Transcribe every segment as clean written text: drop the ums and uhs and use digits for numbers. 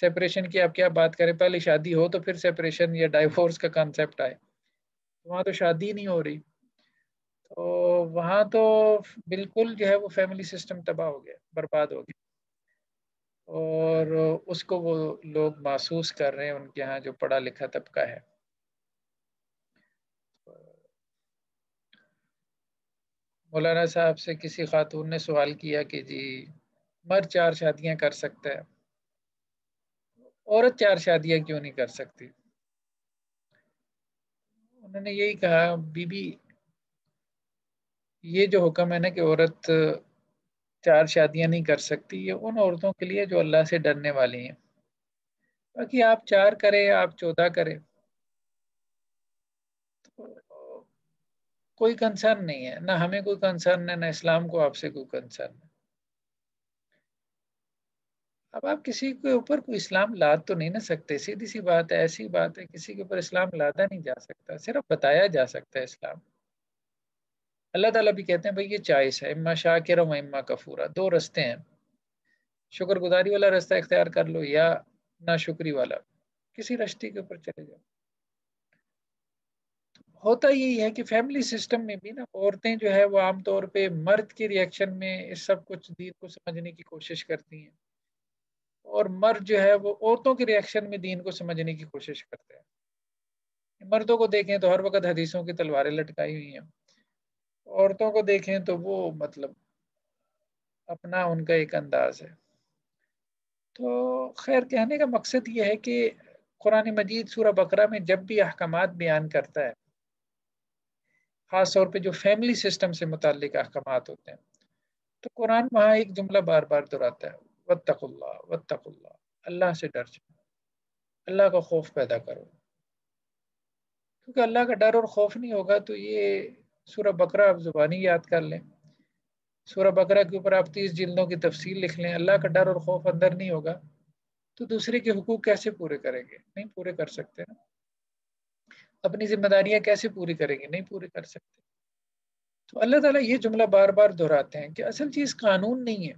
Separation کی آپ کیا بات کریں، پہلے شادی ہو تو پھر سیپریشن یا ڈائیورس کا کانسیپٹ آئے، وہاں تو شادی نہیں ہو رہی، تو وہاں تو بالکل جو ہے وہ فیملی سسٹم تباہ ہو گیا، برباد ہو گیا، اور اس کو وہ لوگ محسوس کر رہے ہیں، ان کے یہاں جو پڑھا لکھا طبقہ ہے۔ مولانا صاحب سے کسی خاتون نے سوال کیا کہ جی مرد 4 شادیاں کر سکتا ہے، عورت 4 شادیاں کیوں نہیں کر سکتی؟ انہوں نے یہی کہا، بی بی یہ جو حکم ہے نا کہ عورت 4 شادیاں نہیں کر سکتی، یہ ان عورتوں کے لیے جو اللہ سے ڈرنے والی ہیں، باقی آپ 4 کریں، آپ 14 کریں، تو کوئی کنسرن نہیں ہے، نہ ہمیں کوئی کنسرن ہے، نہ اسلام کو آپ سے کوئی کنسرن ہے۔ اب آپ کسی کے اوپر کوئی اسلام لاد تو نہیں نہ سکتے، سیدھی سی بات ہے، ایسی بات ہے، کسی کے اوپر اسلام لادا نہیں جا سکتا، صرف بتایا جا سکتا ہے اسلام۔ اللہ تعالیٰ بھی کہتے ہیں بھئی یہ چائس ہے، اما شاکرا و اما کفورا، 2 رستے ہیں، شکر گزاری والا راستہ اختیار کر لو یا نا شکری والا، کسی راستے کے اوپر چلے جاؤ۔ ہوتا یہی ہے کہ فیملی سسٹم میں بھی نا عورتیں جو ہے وہ عام طور پہ مرد کے ریئیکشن میں اس سب کچھ دین کو سمجھنے کی کوشش کرتی ہیں، اور مرد جو ہے وہ عورتوں کے ریئیکشن میں دین کو سمجھنے کی کوشش کرتے ہیں۔ مردوں کو دیکھیں تو ہر وقت حدیثوں کی تلواریں لٹکائی ہوئی ہیں، عورتوں کو دیکھیں تو وہ مطلب اپنا ان کا ایک انداز ہے۔ تو خیر کہنے کا مقصد یہ ہے کہ قرآن مجید سورہ بقرہ میں جب بھی احکامات بیان کرتا ہے، خاص طور پہ جو فیملی سسٹم سے متعلق احکامات ہوتے ہیں، تو قرآن وہاں ایک جملہ بار بار دہراتا ہے، واتقوا اللہ واتقوا اللہ، اللہ سے ڈر جاؤ، اللہ کا خوف پیدا کرو، کیونکہ اللہ کا ڈر اور خوف نہیں ہوگا تو یہ سورہ بقرہ آپ زبانی یاد کر لیں، سورہ بقرہ کے اوپر آپ 30 جلدوں کی تفصیل لکھ لیں، اللہ کا ڈر اور خوف اندر نہیں ہوگا تو دوسرے کے حقوق کیسے پورے کریں گے؟ نہیں پورے کر سکتے نا، اپنی ذمہ داریاں کیسے پوری کریں گے؟ نہیں پورے کر سکتے۔ تو اللہ تعالیٰ یہ جملہ بار بار دہراتے ہیں کہ اصل چیز قانون نہیں ہے،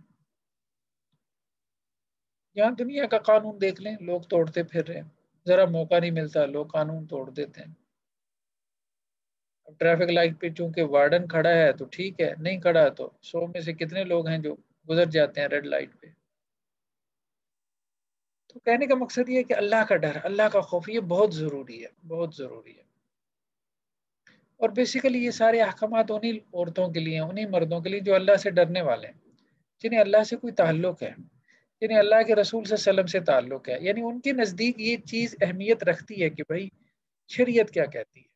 یہاں دنیا کا قانون دیکھ لیں، لوگ توڑتے پھر رہے ہیں، ذرا موقع نہیں ملتا لوگ قانون توڑ دیتے ہیں۔ اب ٹریفک لائٹ پہ چونکہ وارڈن کھڑا ہے تو ٹھیک ہے، نہیں کھڑا تو 100 میں سے کتنے لوگ ہیں جو گزر جاتے ہیں ریڈ لائٹ پہ۔ تو کہنے کا مقصد یہ ہے کہ اللہ کا ڈر، اللہ کا خوف یہ بہت ضروری ہے، بہت ضروری ہے۔ اور بیسیکلی یہ سارے احکامات انہیں عورتوں کے لیے، انہیں مردوں کے لیے جو اللہ سے ڈرنے والے ہیں، جنہیں اللہ سے کوئی تعلق ہے، جنہیں اللہ کے رسول صلی اللہ علیہ وسلم سے تعلق ہے، یعنی ان کے نزدیک یہ چیز اہمیت رکھتی ہے کہ بھائی شریعت کیا کہتی ہے،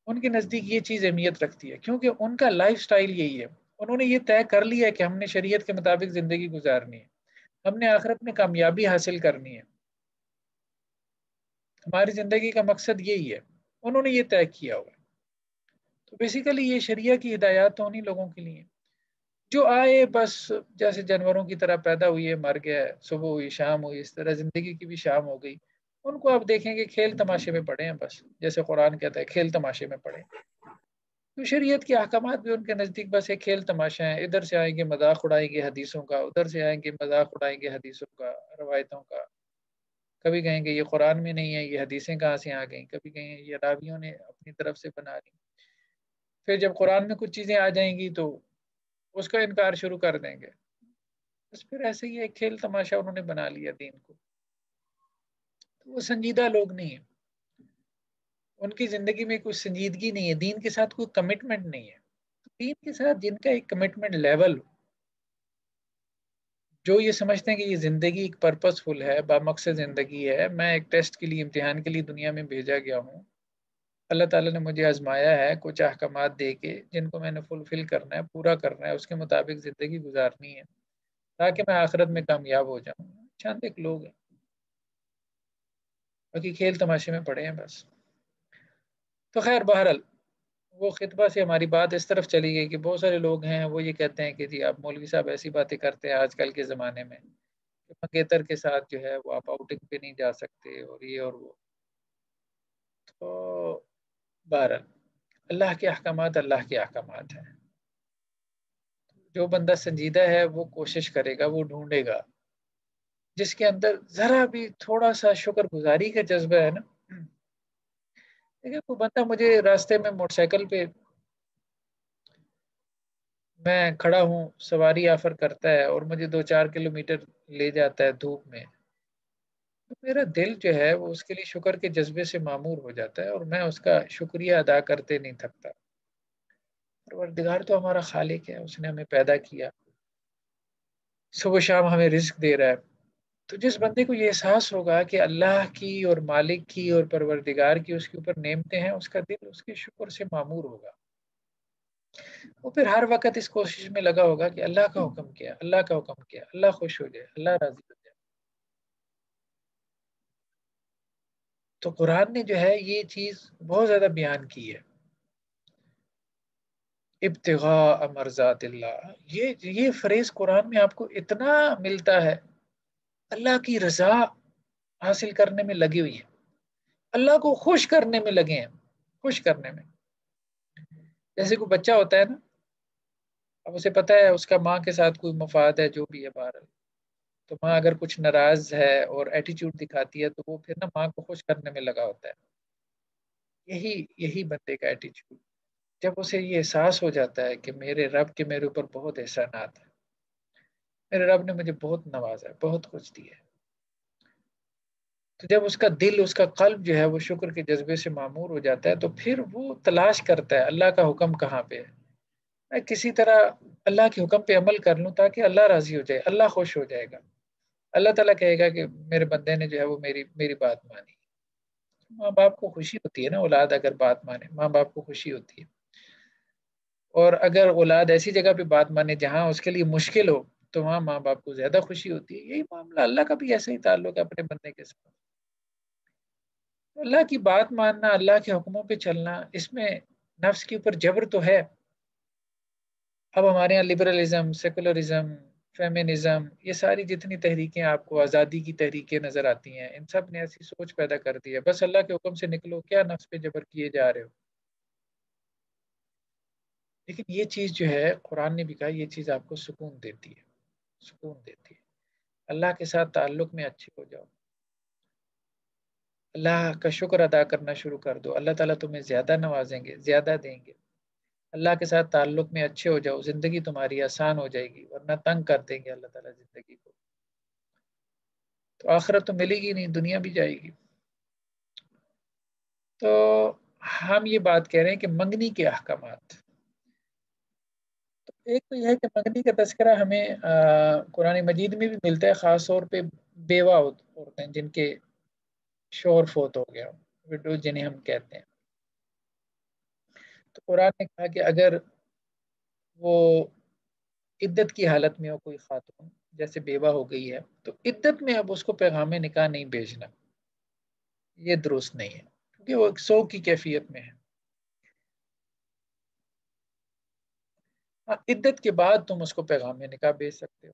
ان کے نزدیک یہ چیز اہمیت رکھتی ہے، کیونکہ ان کا لائف سٹائل یہی ہے، انہوں نے یہ طے کر لیا ہے کہ ہم نے شریعت کے مطابق زندگی گزارنی ہے، ہم نے آخرت میں کامیابی حاصل کرنی ہے، ہماری زندگی کا مقصد یہی ہے، انہوں نے یہ طے کیا ہوا ہے۔ تو بیسیکلی یہ شریعہ کی ہدایات تو انہیں لوگوں کے لیے جو آئے بس جیسے جانوروں کی طرح پیدا ہوئی ہے، مر گیا ہے، صبح ہوئی شام ہوئی، اس طرح زندگی کی بھی شام ہو گئی، ان کو آپ دیکھیں گے کھیل تماشے میں پڑے ہیں، بس جیسے قرآن کہتا ہے کھیل تماشے میں پڑے ہیں۔ تو شریعت کے احکامات بھی ان کے نزدیک بس ایک کھیل تماشا ہے، ادھر سے آئیں گے مذاق اڑائیں گے حدیثوں کا، ادھر سے آئیں گے مذاق اڑائیں گے حدیثوں کا، روایتوں کا، کبھی کہیں گے یہ قرآن میں نہیں ہے، یہ حدیثیں کہاں سے آ گئیں، کبھی کہیں یہ راویوں نے اپنی طرف سے بنا لی، پھر جب قرآن میں کچھ چیزیں آ جائیں گی تو اس کا انکار شروع کر دیں گے، بس پھر ایسے ہی ایک کھیل تماشا انہوں نے بنا لیا دین کو۔ تو وہ سنجیدہ لوگ نہیں ہیں، ان کی زندگی میں کوئی سنجیدگی نہیں ہے، دین کے ساتھ کوئی کمٹمنٹ نہیں ہے۔ دین کے ساتھ جن کا ایک کمٹمنٹ لیول، جو یہ سمجھتے ہیں کہ یہ زندگی ایک پرپس فل ہے، بامقصد زندگی ہے، میں ایک ٹیسٹ کے لیے، امتحان کے لیے دنیا میں بھیجا گیا ہوں، اللہ تعالیٰ نے مجھے آزمایا ہے کچھ احکامات دے کے جن کو میں نے فلفل کرنا ہے، پورا کرنا ہے، اس کے مطابق زندگی گزارنی ہے تاکہ میں آخرت میں کامیاب ہو جاؤں، چند ایک لوگ ہیں، باقی کھیل تماشے میں پڑے ہیں بس۔ تو خیر بہرحال وہ خطبہ سے ہماری بات اس طرف چلی گئی کہ بہت سارے لوگ ہیں وہ یہ کہتے ہیں کہ جی آپ مولوی صاحب ایسی باتیں کرتے ہیں آج کل کے زمانے میں کہ منگیتر کے ساتھ جو ہے وہ آپ آؤٹنگ پہ نہیں جا سکتے اور یہ اور وہ۔ تو بہرحال اللہ کے احکامات اللہ کے احکامات ہیں، جو بندہ سنجیدہ ہے وہ کوشش کرے گا، وہ ڈھونڈے گا جس کے اندر ذرا بھی تھوڑا سا شکر گزاری کا جذبہ ہے نا. دیکھیں وہ بندہ مجھے راستے میں موٹر سائیکل پہ میں کھڑا ہوں، سواری آفر کرتا ہے اور مجھے 2-4 کلومیٹر لے جاتا ہے دھوپ میں، تو میرا دل جو ہے وہ اس کے لیے شکر کے جذبے سے معمور ہو جاتا ہے اور میں اس کا شکریہ ادا کرتے نہیں تھکتا. پروردگار تو ہمارا خالق ہے، اس نے ہمیں پیدا کیا، صبح شام ہمیں رزق دے رہا ہے. تو جس بندے کو یہ احساس ہوگا کہ اللہ کی اور مالک کی اور پروردگار کی اس کے اوپر نعمتیں ہیں، اس کا دل اس کے شکر سے معمور ہوگا. وہ پھر ہر وقت اس کوشش میں لگا ہوگا کہ اللہ کا حکم کیا، اللہ کا حکم کیا، اللہ خوش ہو جائے، اللہ راضی ہو جائے. تو قرآن نے جو ہے یہ چیز بہت زیادہ بیان کی ہے، ابتغاء مرضات اللہ. یہ فریز قرآن میں آپ کو اتنا ملتا ہے، اللہ کی رضا حاصل کرنے میں لگی ہوئی ہے، اللہ کو خوش کرنے میں لگے ہیں، خوش کرنے میں. جیسے کوئی بچہ ہوتا ہے نا، اب اسے پتا ہے اس کا ماں کے ساتھ کوئی مفاد ہے جو بھی ہے باہر، تو ماں اگر کچھ ناراض ہے اور ایٹیچیوڈ دکھاتی ہے تو وہ پھر نا ماں کو خوش کرنے میں لگا ہوتا ہے. یہی بندے کا ایٹیچیوڈ، جب اسے یہ احساس ہو جاتا ہے کہ میرے رب کے میرے اوپر بہت احسانات ہیں، میرے رب نے مجھے بہت نوازا ہے، بہت کچھ دیا ہے، تو جب اس کا دل، اس کا قلب جو ہے وہ شکر کے جذبے سے معمور ہو جاتا ہے، تو پھر وہ تلاش کرتا ہے اللہ کا حکم کہاں پہ ہے، میں کسی طرح اللہ کے حکم پہ عمل کر لوں تاکہ اللہ راضی ہو جائے، اللہ خوش ہو جائے گا. اللہ تعالیٰ کہے گا کہ میرے بندے نے جو ہے وہ میری بات مانی. ماں باپ کو خوشی ہوتی ہے نا، اولاد اگر بات مانے ماں باپ کو خوشی ہوتی ہے. اور اگر اولاد ایسی جگہ پہ بات مانے جہاں اس کے لیے مشکل ہو تو وہاں ماں باپ کو زیادہ خوشی ہوتی ہے. یہی معاملہ اللہ کا بھی ایسا ہی تعلق ہے اپنے بندے کے ساتھ. اللہ کی بات ماننا، اللہ کے حکموں پہ چلنا، اس میں نفس کے اوپر جبر تو ہے. اب ہمارے یہاں لبرلزم، سیکولرزم، فیمنزم، یہ ساری جتنی تحریکیں آپ کو آزادی کی تحریکیں نظر آتی ہیں، ان سب نے ایسی سوچ پیدا کر دی ہے بس اللہ کے حکم سے نکلو، کیا نفس پہ جبر کیے جا رہے ہو. لیکن یہ چیز جو ہے قرآن نے بھی کہا، یہ چیز آپ کو سکون دیتی ہے، سکون دیتی ہے. اللہ کے ساتھ تعلق میں اچھے ہو جاؤ، اللہ کا شکر ادا کرنا شروع کر دو، اللہ تعالیٰ تمہیں زیادہ نوازیں گے، زیادہ دیں گے. اللہ کے ساتھ تعلق میں اچھے ہو جاؤ، زندگی تمہاری آسان ہو جائے گی، ورنہ تنگ کر دیں گے اللہ تعالیٰ زندگی کو. تو آخرت تو ملے گی نہیں، دنیا بھی جائے گی. تو ہم یہ بات کہہ رہے ہیں کہ منگنی کے احکامات. تو ایک تو یہ ہے کہ منگنی کا تذکرہ ہمیں قرآن مجید میں بھی ملتا ہے، خاص طور پہ بیوہ عورتیں جن کے شوہر فوت ہو گیا، وڈو جنہیں ہم کہتے ہیں. تو قرآن نے کہا کہ اگر وہ عدت کی حالت میں ہو کوئی خاتون، جیسے بیوہ ہو گئی ہے، تو عدت میں اب اس کو پیغام نکاح نہیں بھیجنا، یہ درست نہیں ہے کیونکہ وہ ایک سو کی کیفیت میں ہے. عدت کے بعد تم اس کو پیغام نکاح بھیج سکتے ہو.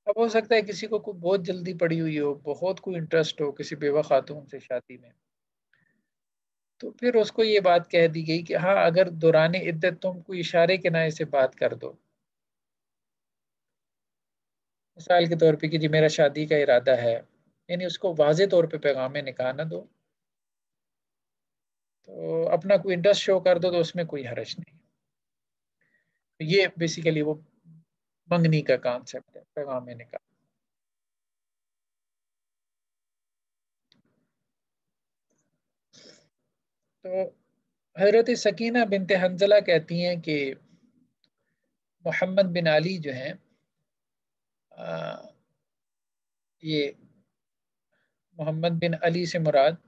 اب ہو سکتا ہے کسی کو کوئی بہت جلدی پڑی ہوئی ہو، بہت کوئی انٹرسٹ ہو کسی بیوہ خاتون سے شادی میں، تو پھر اس کو یہ بات کہہ دی گئی کہ ہاں اگر دوران عدت تم کوئی اشارے کے نائے سے بات کر دو، مثال کے طور پہ کہ جی میرا شادی کا ارادہ ہے، یعنی اس کو واضح طور پہ پیغام نکاح نہ دو، تو اپنا کوئی انٹرسٹ شو کر دو تو اس میں کوئی حرج نہیں. یہ بیسیکلی وہ منگنی کا کانسیپٹ ہے، پیغام نکاح. تو حضرت سکینہ بنت حنزلہ کہتی ہیں کہ محمد بن علی جو ہیں، یہ محمد بن علی سے مراد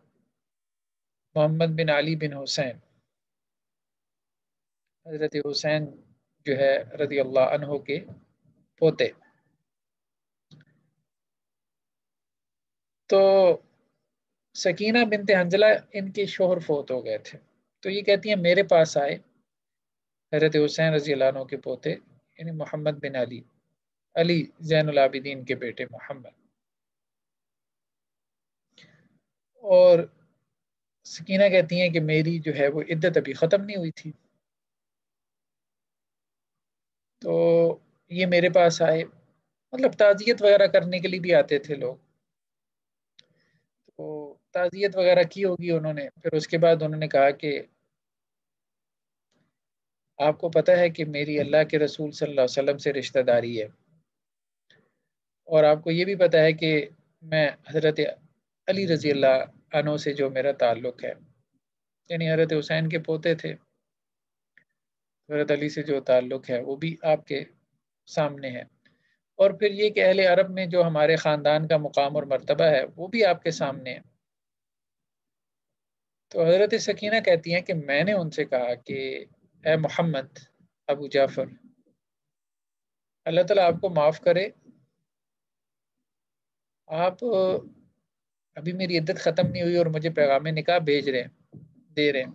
محمد بن علی بن حسین، حضرت حسین جو ہے رضی اللہ عنہ کے پوتے. تو سکینہ بنت حنزلہ ان کے شوہر فوت ہو گئے تھے، تو یہ کہتی ہیں میرے پاس آئے حضرت حسین رضی اللہ عنہ کے پوتے، یعنی محمد بن علی، علی زین العابدین کے بیٹے محمد. اور سکینہ کہتی ہیں کہ میری جو ہے وہ عدت ابھی ختم نہیں ہوئی تھی، تو یہ میرے پاس آئے مطلب تعزیت وغیرہ کرنے کے لیے بھی آتے تھے لوگ. تو تعزیت وغیرہ کی ہوگی انہوں نے. پھر اس کے بعد انہوں نے کہا کہ آپ کو پتہ ہے کہ میری اللہ کے رسول صلی اللہ علیہ وسلم سے رشتہ داری ہے، اور آپ کو یہ بھی پتہ ہے کہ میں حضرت علی رضی اللہ عنہ سے جو میرا تعلق ہے، یعنی حضرت حسین کے پوتے تھے، حضرت علی سے جو تعلق ہے وہ بھی آپ کے سامنے ہے. اور پھر یہ کہ اہل عرب میں جو ہمارے خاندان کا مقام اور مرتبہ ہے وہ بھی آپ کے سامنے ہے. تو حضرت سکینہ کہتی ہیں کہ میں نے ان سے کہا کہ اے محمد ابو جعفر، اللہ تعالیٰ آپ کو معاف کرے، آپ ابھی میری عدت ختم نہیں ہوئی اور مجھے پیغام نکاح بھیج رہے ہیں، دے رہے ہیں.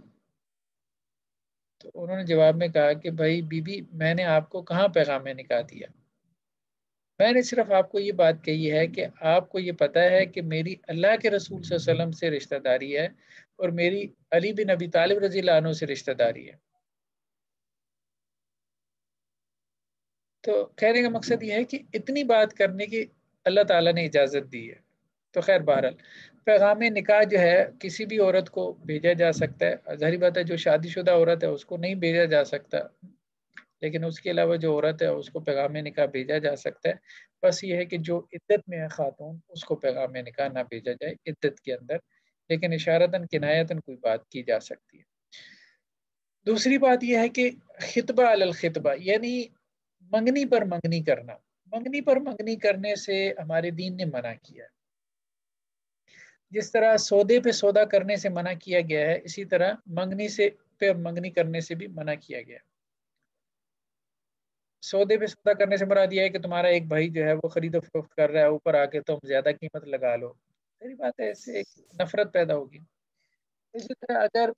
تو انہوں نے جواب میں کہا کہ بھائی بی بی، میں نے آپ کو کہاں پیغام نکاح دیا، میں نے صرف آپ کو یہ بات کہی ہے کہ آپ کو یہ پتہ ہے کہ میری اللہ کے رسول صلی اللہ علیہ وسلم سے رشتہ داری ہے اور میری علی بن ابی طالب رضی اللہ عنہ سے رشتہ داری ہے. تو کہنے کا مقصد یہ ہے کہ اتنی بات کرنے کی اللہ تعالیٰ نے اجازت دی ہے. تو خیر بہرحال پیغام نکاح جو ہے کسی بھی عورت کو بھیجا جا سکتا ہے. ظاہری بات ہے جو شادی شدہ عورت ہے اس کو نہیں بھیجا جا سکتا، لیکن اس کے علاوہ جو عورت ہے اس کو پیغام نکاح بھیجا جا سکتا ہے. بس یہ ہے کہ جو عدت میں ہے خاتون، اس کو پیغام نکاح نہ بھیجا جائے عدت کے اندر، لیکن اشارتاً کنایتاً کوئی بات کی جا سکتی ہے. دوسری بات یہ ہے کہ خطبہ علی الخطبہ، یعنی منگنی پر منگنی کرنا. منگنی پر منگنی کرنے سے ہمارے دین نے منع کیا ہے. جس طرح سودے پہ سودا کرنے سے منع کیا گیا ہے، اسی طرح منگنی سے پہ منگنی کرنے سے بھی منع کیا گیا ہے. سودے پہ سودا کرنے سے مراد یہ ہے کہ تمہارا ایک بھائی جو ہے وہ خرید و فروخت کر رہا ہے، اوپر آ کے تم زیادہ قیمت لگا لو، صحیح بات ہے، اس سے ایک نفرت پیدا ہوگی. اسی طرح اگر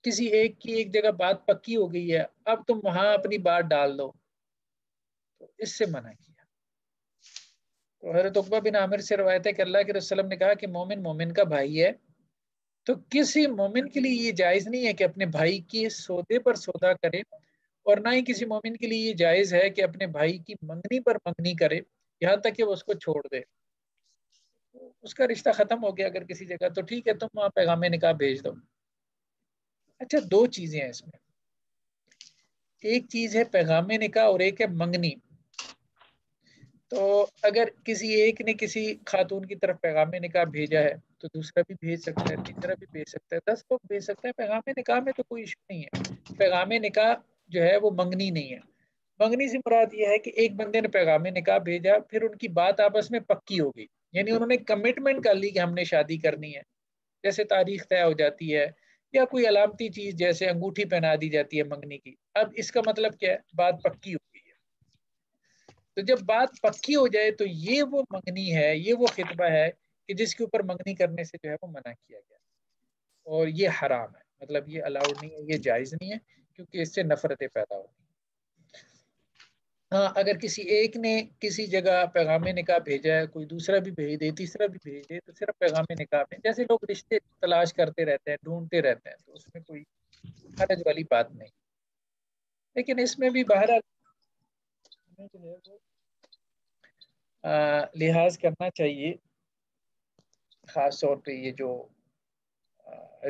کسی ایک کی ایک جگہ بات پکی ہو گئی ہے، اب تم وہاں اپنی بات ڈال دو، تو اس سے منع کیا. تو حضرت عقبہ بن عامر سے روایت ہے کہ اللہ کے رسول صلی اللہ علیہ وسلم نے کہا کہ مومن مومن کا بھائی ہے. تو کسی مومن کے لیے یہ جائز نہیں ہے کہ اپنے بھائی کی سودے پر سودا کرے، اور نہ ہی کسی مومن کے لیے یہ جائز ہے کہ اپنے بھائی کی منگنی پر منگنی کرے یہاں تک کہ وہ اس کو چھوڑ دے. اس کا رشتہ ختم ہو گیا اگر کسی جگہ، تو ٹھیک ہے، تم وہاں پیغام نکاح بھیج دو. اچھا، دو چیزیں ہیں اس میں. ایک چیز ہے پیغام نکاح اور ایک ہے منگنی. تو اگر کسی ایک نے کسی خاتون کی طرف پیغام نکاح بھیجا ہے تو دوسرا بھی بھیج سکتا ہے، تیسرا بھی بھیج سکتا ہے، 10 لوگ بھیج سکتے ہیں. پیغام نکاح میں تو کوئی ایشو نہیں ہے. پیغام نکاح جو ہے وہ منگنی نہیں ہے. منگنی سے مراد یہ ہے کہ ایک بندے نے پیغام نکاح بھیجا، پھر ان کی بات آپس میں پکی ہو گئی، یعنی انہوں نے کمٹمنٹ کر لی کہ ہم نے شادی کرنی ہے، جیسے تاریخ طے ہو جاتی ہے یا کوئی علامتی چیز جیسے انگوٹھی پہنا دی جاتی ہے منگنی کی. اب اس کا مطلب کیا ہے؟ بات پکی ہو گئی ہے. تو جب بات پکی ہو جائے تو یہ وہ منگنی ہے، یہ وہ خطبہ ہے کہ جس کے اوپر منگنی کرنے سے جو ہے وہ منع کیا گیا، اور یہ حرام ہے. مطلب یہ الاؤڈ نہیں ہے، یہ جائز نہیں ہے، کیونکہ اس سے نفرتیں پیدا ہوگی. ہاں، اگر کسی ایک نے کسی جگہ پیغام نکاح بھیجا ہے، کوئی دوسرا بھی بھیج دے، تیسرا بھی بھیج دے، تو صرف پیغام نکاح میں، جیسے لوگ رشتے تلاش کرتے رہتے ہیں، ڈھونڈتے رہتے ہیں، تو اس میں کوئی حرج والی بات نہیں. لیکن اس میں بھی بہرحال ہمیں جو ہے وہ لحاظ کرنا چاہیے، خاص طور پہ یہ جو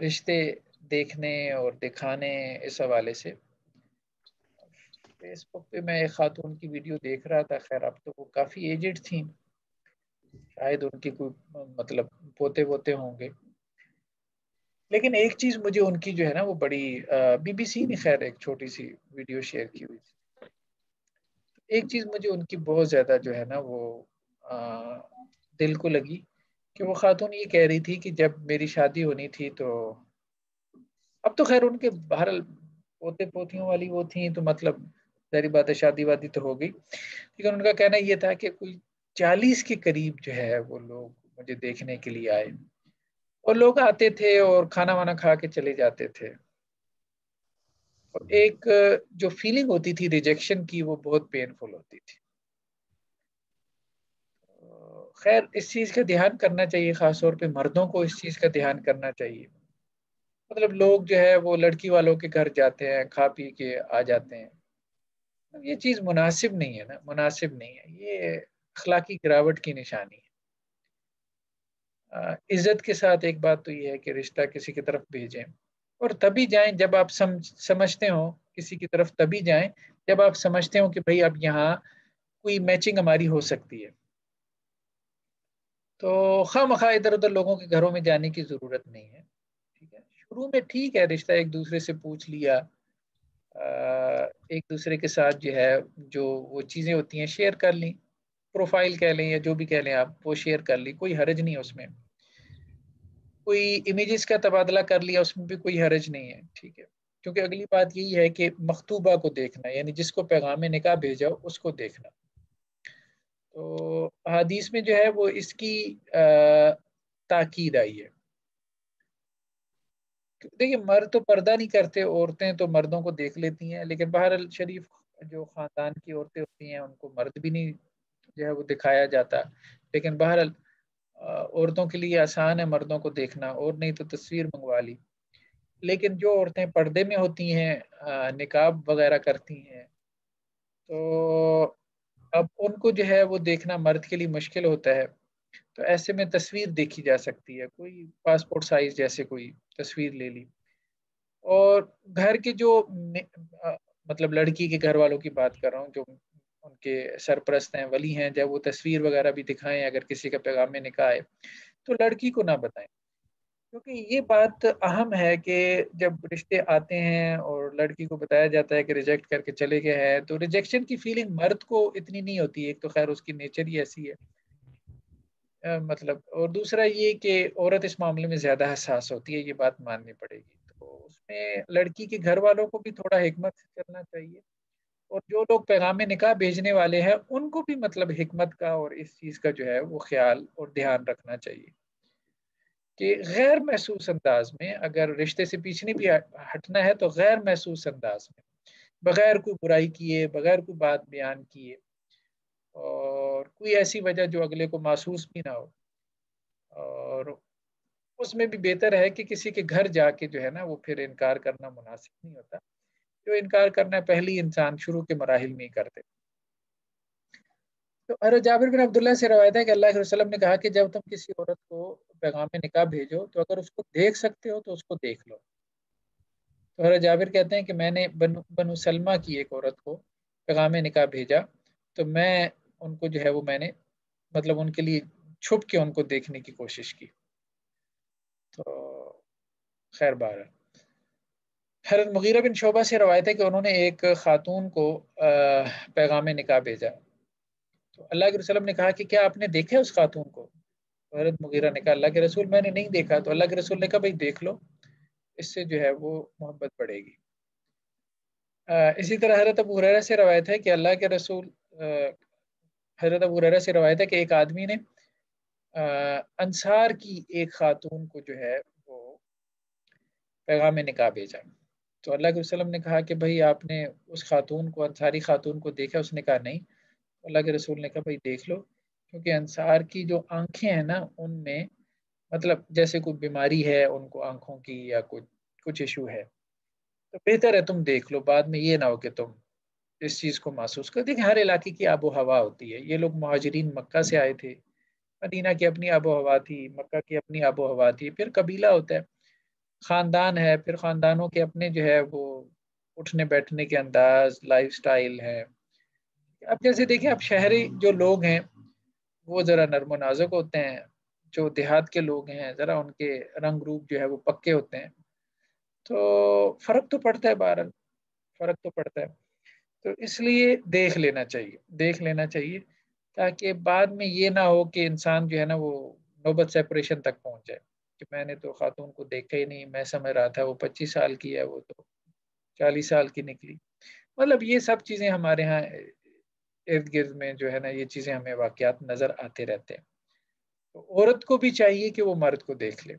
رشتے دیکھنے اور دکھانے، اس حوالے سے. فیس بک پہ میں ایک خاتون کی ویڈیو دیکھ رہا تھا، خیر اب تو وہ کافی ایجڈ تھیں، شاید ان کی کوئی مطلب پوتے ووتے ہوں گے. لیکن ایک چیز مجھے ان کی جو ہے نا وہ بڑی، بی بی سی نے خیر ایک چھوٹی سی ویڈیو شیئر کی ہوئی تھی. ایک چیز مجھے ان کی بہت زیادہ جو ہے نا وہ دل کو لگی، کہ وہ خاتون یہ کہہ رہی تھی کہ جب میری شادی ہونی تھی تو اب تو خیر ان کے بہرحال پوتے پوتیوں والی وہ تھیں، تو مطلب ظاہری بات ہے شادی وادی تو ہو گئی، لیکن ان کا کہنا یہ تھا کہ کوئی 40 کے قریب جو ہے وہ لوگ مجھے دیکھنے کے لیے آئے، اور لوگ آتے تھے اور کھانا وانا کھا کے چلے جاتے تھے، اور ایک جو فیلنگ ہوتی تھی ریجیکشن کی وہ بہت پین فل ہوتی تھی. خیر اس چیز کا دھیان کرنا چاہیے، خاص طور پہ مردوں کو اس چیز کا دھیان کرنا چاہیے. مطلب لوگ جو ہے وہ لڑکی والوں کے گھر جاتے ہیں، کھا پی کے آ جاتے ہیں، یہ چیز مناسب نہیں ہے نا، مناسب نہیں ہے یہ. اخلاقی گراوٹ کی نشانی ہے۔ عزت کے ساتھ ایک بات تو یہ ہے کہ رشتہ کسی کی طرف بھیجیں، اور تبھی جائیں جب آپ سمجھتے ہوں کسی کی طرف، تبھی جائیں جب آپ سمجھتے ہوں کہ بھئی اب یہاں کوئی میچنگ ہماری ہو سکتی ہے۔ تو خواہ مخواہ ادھر ادھر لوگوں کے گھروں میں جانے کی ضرورت نہیں ہے، ٹھیک ہے؟ شروع میں ٹھیک ہے رشتہ ایک دوسرے سے پوچھ لیا، ایک دوسرے کے ساتھ جو ہے جو وہ چیزیں ہوتی ہیں شیئر کر لیں، پروفائل کہہ لیں یا جو بھی کہہ لیں آپ، وہ شیئر کر لی، کوئی حرج نہیں ہے اس میں، کوئی امیجز کا تبادلہ کر لیا اس میں بھی کوئی حرج نہیں ہے، ٹھیک ہے؟ کیونکہ اگلی بات یہی ہے کہ مخطوبہ کو دیکھنا، یعنی جس کو پیغام نکاح بھیجا ہو اس کو دیکھنا۔ تو حدیث میں جو ہے وہ اس کی تاکید آئی ہے۔ دیکھیے مرد تو پردہ نہیں کرتے، عورتیں تو مردوں کو دیکھ لیتی ہیں، لیکن بہرحال شریف جو خاندان کی عورتیں ہوتی ہیں ان کو مرد بھی نہیں جو ہے وہ دکھایا جاتا، لیکن بہرحال عورتوں کے لیے آسان ہے مردوں کو دیکھنا، اور نہیں تو تصویر منگوا لی۔ لیکن جو عورتیں پردے میں ہوتی ہیں، نقاب وغیرہ کرتی ہیں، تو اب ان کو جو ہے وہ دیکھنا مرد کے لیے مشکل ہوتا ہے، تو ایسے میں تصویر دیکھی جا سکتی ہے، کوئی پاسپورٹ سائز جیسے کوئی تصویر لے لی۔ اور گھر کے جو مطلب لڑکی کے گھر والوں کی بات کر رہا ہوں، جو ان کے سرپرست ہیں، ولی ہیں، جب وہ تصویر وغیرہ بھی دکھائیں اگر کسی کا پیغام نکاح ہے تو لڑکی کو نہ بتائیں، کیونکہ یہ بات اہم ہے کہ جب رشتے آتے ہیں اور لڑکی کو بتایا جاتا ہے کہ ریجیکٹ کر کے چلے گئے ہیں، تو ریجیکشن کی فیلنگ مرد کو اتنی نہیں ہوتی ہے، ایک تو خیر اس کی نیچر ہی ایسی ہے، مطلب، اور دوسرا یہ کہ عورت اس معاملے میں زیادہ حساس ہوتی ہے، یہ بات ماننی پڑے گی۔ تو اس میں لڑکی کے گھر والوں کو بھی تھوڑا حکمت سے چلنا چاہیے، اور جو لوگ پیغام نکاح بھیجنے والے ہیں ان کو بھی مطلب حکمت کا اور اس چیز کا جو ہے وہ خیال اور دھیان رکھنا چاہیے کہ غیر محسوس انداز میں اگر رشتے سے پیچھے بھی ہٹنا ہے تو غیر محسوس انداز میں، بغیر کوئی برائی کیے، بغیر کوئی بات بیان کیے، اور کوئی ایسی وجہ جو اگلے کو محسوس بھی نہ ہو، اور اس میں بھی بہتر ہے کہ کسی کے گھر جا کے جو ہے نا وہ پھر انکار کرنا مناسب نہیں ہوتا، جو انکار کرنا پہلی انسان شروع کے مراحل میں ہی کرتے۔ تو حضرت جابر بن عبداللہ سے روایت ہے کہ اللہ کے رسول نے کہا کہ جب تم کسی عورت کو پیغام نکاح بھیجو تو اگر اس کو دیکھ سکتے ہو تو اس کو دیکھ لو۔ تو حضرت جابر کہتے ہیں کہ میں نے بنو سلمہ کی ایک عورت کو پیغام نکاح بھیجا، تو میں ان کو جو ہے وہ میں نے مطلب ان کے لیے چھپ کے ان کو دیکھنے کی کوشش کی۔ تو خیر بار ہے۔ حضرت مغیرہ بن شعبہ سے روایت ہے کہ انہوں نے ایک خاتون کو پیغام نکاح بھیجا، تو اللہ کے رسول نے کہا کہ کیا آپ نے دیکھا اس خاتون کو؟ تو حضرت مغیرہ نے کہا اللہ کے رسول میں نے نہیں دیکھا۔ تو اللہ کے رسول نے کہا بھائی دیکھ لو، اس سے جو ہے وہ محبت بڑھے گی۔ اسی طرح حضرت ابو ہریرہ سے روایت ہے کہ اللہ کے رسول حضرت ابو ہریرہ سے روایت ہے کہ ایک آدمی نے انصار کی ایک خاتون کو جو ہے وہ پیغام نکاح بھیجا، تو اللہ کے وسلم نے کہا کہ بھائی آپ نے اس خاتون کو، انصاری خاتون کو دیکھا؟ اس نے کہا نہیں۔ اللہ کے رسول نے کہا بھائی دیکھ لو، کیونکہ انصار کی جو آنکھیں ہیں نا ان میں مطلب جیسے کوئی بیماری ہے ان کو آنکھوں کی، یا کچھ ایشو ہے، تو بہتر ہے تم دیکھ لو، بعد میں یہ نہ ہو کہ تم اس چیز کو محسوس کر۔ دیکھیں ہر علاقے کی آب و ہوا ہوتی ہے، یہ لوگ مہاجرین مکہ سے آئے تھے، مدینہ کی اپنی آب و ہوا تھی، مکہ کی اپنی آب و ہوا تھی، پھر قبیلہ ہوتا ہے، خاندان ہے، پھر خاندانوں کے اپنے جو ہے وہ اٹھنے بیٹھنے کے انداز، لائف سٹائل ہے۔ اب جیسے دیکھیں اب شہری جو لوگ ہیں وہ ذرا نرم و نازک ہوتے ہیں، جو دیہات کے لوگ ہیں ذرا ان کے رنگ روپ جو ہے وہ پکے ہوتے ہیں، تو فرق تو پڑتا ہے، بہرحال فرق تو پڑتا ہے۔ تو اس لیے دیکھ لینا چاہیے، دیکھ لینا چاہیے، تاکہ بعد میں یہ نہ ہو کہ انسان جو ہے نا وہ نوبت سیپریشن تک پہنچ جائے کہ میں نے تو خاتون کو دیکھا ہی نہیں، میں سمجھ رہا تھا وہ 25 سال کی ہے، وہ تو 40 سال کی نکلی۔ مطلب یہ سب چیزیں ہمارے ہاں ارد گرد میں جو ہے نا یہ چیزیں ہمیں واقعات نظر آتے رہتے ہیں۔ تو عورت کو بھی چاہیے کہ وہ مرد کو دیکھ لے،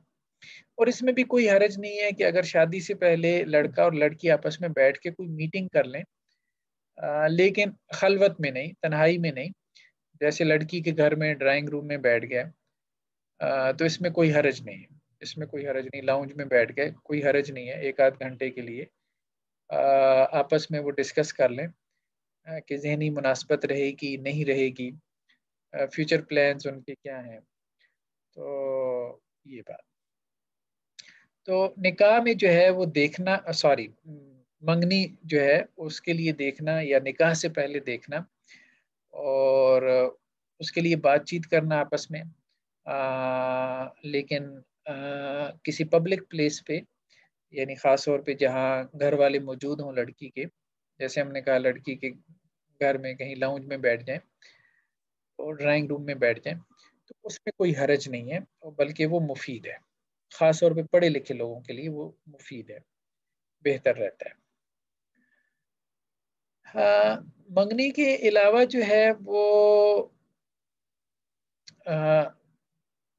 اور اس میں بھی کوئی حرج نہیں ہے کہ اگر شادی سے پہلے لڑکا اور لڑکی آپس میں بیٹھ کے کوئی میٹنگ کر لیں، لیکن خلوت میں نہیں، تنہائی میں نہیں، جیسے لڑکی کے گھر میں ڈرائنگ روم میں بیٹھ گئے، تو اس میں کوئی حرج نہیں ہے، اس میں کوئی حرج نہیں، لاؤنج میں بیٹھ گئے کوئی حرج نہیں ہے، ایک آدھ گھنٹے کے لیے آپس میں وہ ڈسکس کر لیں کہ ذہنی مناسبت رہے گی نہیں رہے گی، فیوچر پلانس ان کے کیا ہیں. تو یہ بات. تو نکاح میں جو ہے وہ دیکھنا، سوری، منگنی جو ہے اس کے لیے دیکھنا یا نکاح سے پہلے دیکھنا، اور اس کے لیے بات چیت کرنا آپس میں، لیکن کسی پبلک پلیس پہ، یعنی خاص طور پہ جہاں گھر والے موجود ہوں لڑکی کے. جیسے ہم نے کہا لڑکی کے گھر میں کہیں لاؤنج میں بیٹھ جائیں اور ڈرائنگ روم میں بیٹھ جائیں، تو اس میں کوئی حرج نہیں ہے، بلکہ وہ مفید ہے. خاص طور پہ پڑھے لکھے لوگوں کے لیے وہ مفید ہے، بہتر رہتا ہے. ہاں، منگنی کے علاوہ جو ہے وہ